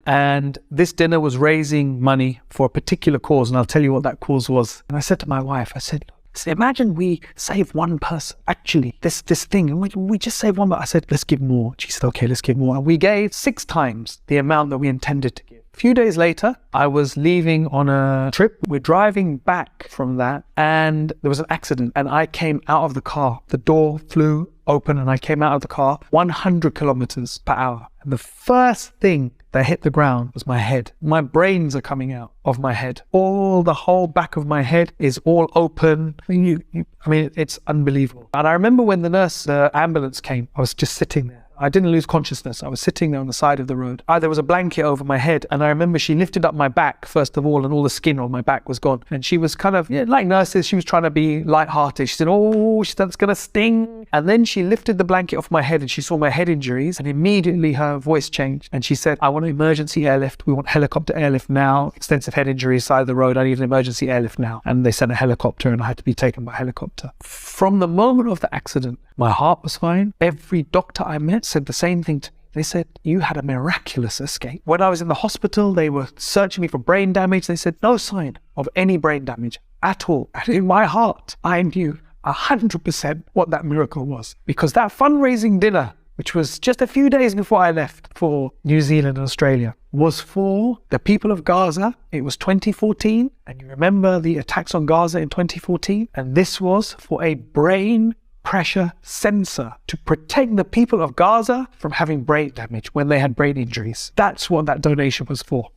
And this dinner was raising money for a particular cause, and I'll tell you what that cause was. And I said to my wife, I said, imagine we save one person. Actually, this thing, we just save one, but I said, let's give more. She said, okay, let's give more. And we gave 6 times the amount that we intended to give. A few days later, I was leaving on a trip. We're driving back from that, and there was an accident, and I came out of the car. The door flew open, and I came out of the car 100 kilometers per hour. And the first thing that hit the ground was my head. My brains are coming out of my head. The whole back of my head is all open. I mean, it's unbelievable. And I remember when the ambulance came, I was just sitting there. I didn't lose consciousness. I was sitting there on the side of the road. There was a blanket over my head, and I remember she lifted up my back first of all, and all the skin on my back was gone. And she was kind of, like nurses, she was trying to be lighthearted. She said, oh, that's going to sting. And then she lifted the blanket off my head, and she saw my head injuries, and immediately her voice changed. And she said, I want an emergency airlift. We want helicopter airlift now. Extensive head injuries, side of the road. I need an emergency airlift now. And they sent a helicopter, and I had to be taken by helicopter. From the moment of the accident, my heart was fine. Every doctor I met said the same thing to me. They said, you had a miraculous escape. When I was in the hospital, they were searching me for brain damage. They said, no sign of any brain damage at all. And in my heart, I knew 100% what that miracle was. Because that fundraising dinner, which was just a few days before I left for New Zealand and Australia, was for the people of Gaza. It was 2014. And you remember the attacks on Gaza in 2014? And this was for a brain pressure sensor to protect the people of Gaza from having brain damage when they had brain injuries. That's what that donation was for.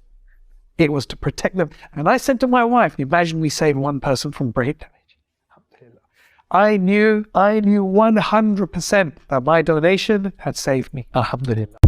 It was to protect them. And I said to my wife, imagine we save one person from brain damage. I knew 100% that my donation had saved me. Alhamdulillah.